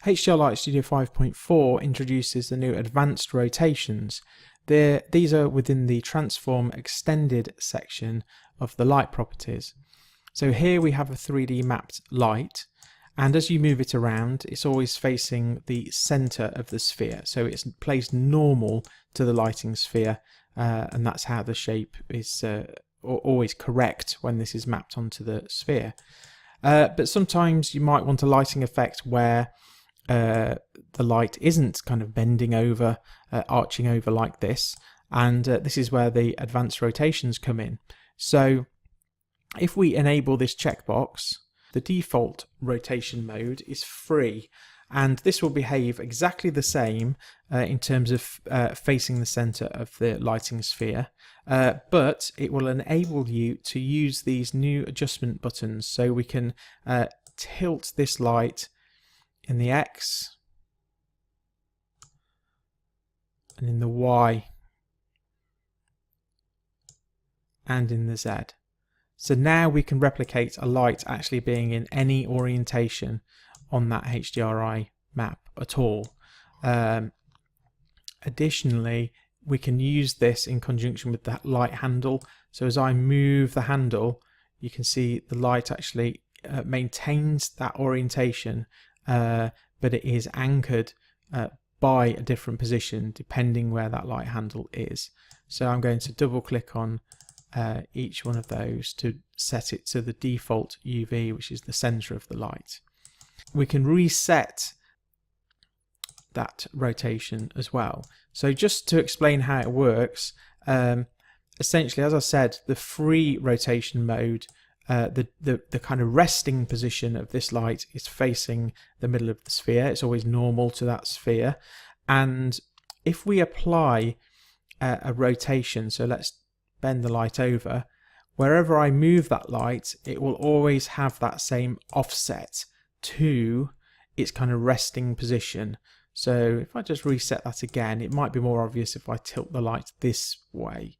HDR Light Studio 5.4 introduces the new advanced rotations. These are within the transform extended section of the light properties. So here we have a 3D mapped light, and as you move it around, it's always facing the center of the sphere. So it's placed normal to the lighting sphere, and that's how the shape is always correct when this is mapped onto the sphere. But sometimes you might want a lighting effect where the light isn't kind of bending over, arching over like this, and this is where the advanced rotations come in. So if we enable this checkbox, the default rotation mode is free, and this will behave exactly the same in terms of facing the center of the lighting sphere, but it will enable you to use these new adjustment buttons, so we can tilt this light in the X and in the Y and in the Z. So now we can replicate a light actually being in any orientation on that HDRI map at all. Additionally, we can use this in conjunction with that light handle. So as I move the handle, you can see the light actually maintains that orientation, but it is anchored by a different position depending where that light handle is. So I'm going to double click on each one of those to set it to the default UV, which is the center of the light. We can reset that rotation as well. So just to explain how it works, essentially, as I said, the free rotation mode, the kind of resting position of this light is facing the middle of the sphere. It's always normal to that sphere. And if we apply a rotation, so let's bend the light over, wherever I move that light, it will always have that same offset to its kind of resting position. So if I just reset that again, it might be more obvious if I tilt the light this way.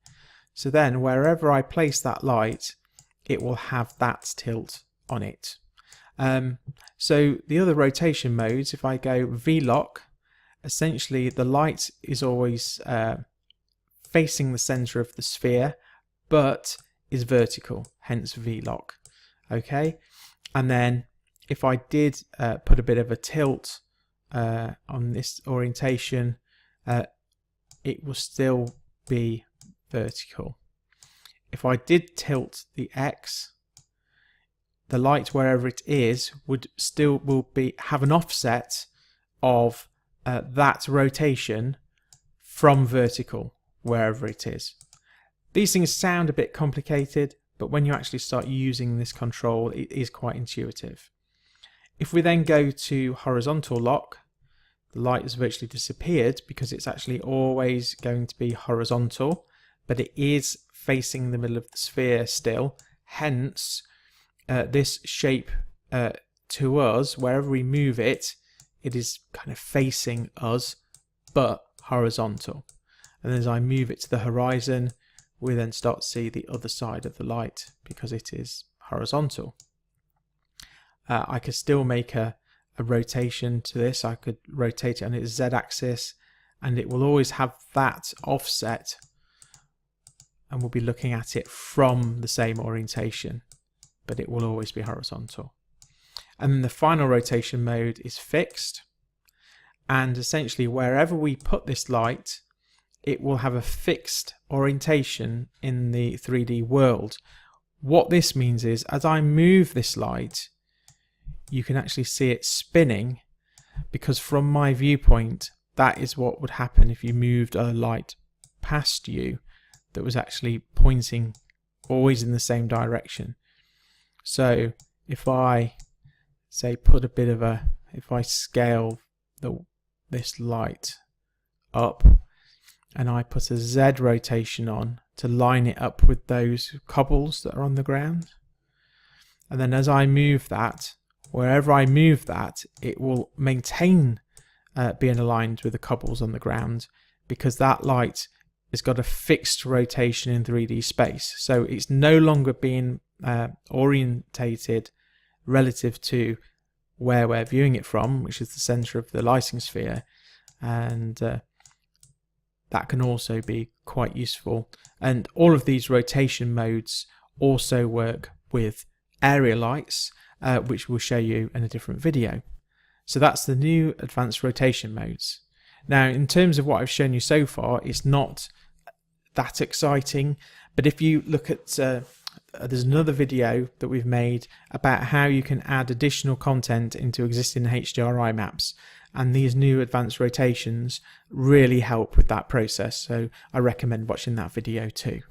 So then wherever I place that light, it will have that tilt on it. So the other rotation modes, if I go V-lock, essentially the light is always facing the center of the sphere, but is vertical, hence V-lock. Okay, and then if I did put a bit of a tilt on this orientation, it will still be vertical. If I did tilt the X, the light wherever it is would still have an offset of that rotation from vertical wherever it is. These things sound a bit complicated, but when you actually start using this control, it is quite intuitive. If we then go to horizontal lock, the light has virtually disappeared because it's actually always going to be horizontal, but it is facing the middle of the sphere still. Hence, this shape to us, wherever we move it, it is kind of facing us, but horizontal. And as I move it to the horizon, we then start to see the other side of the light because it is horizontal. I could still make a rotation to this. I could rotate it on its Z-axis, and it will always have that offset, and we'll be looking at it from the same orientation, but it will always be horizontal. And then the final rotation mode is fixed, and essentially wherever we put this light, it will have a fixed orientation in the 3D world. What this means is, as I move this light, you can actually see it spinning, because from my viewpoint, that is what would happen if you moved a light past you that was actually pointing always in the same direction. So if I say put a bit of if I scale this light up and I put a Z rotation on to line it up with those cobbles that are on the ground, and then as I move that, wherever I move that, it will maintain being aligned with the cobbles on the ground, because that light has got a fixed rotation in 3D space. So it's no longer being orientated relative to where we're viewing it from, which is the center of the lighting sphere, and that can also be quite useful. And all of these rotation modes also work with area lights, which we'll show you in a different video. So that's the new advanced rotation modes. Now, in terms of what I've shown you so far, it's not that exciting, but if you look at there's another video that we've made about how you can add additional content into existing HDRI maps, and these new advanced rotations really help with that process, so I recommend watching that video too.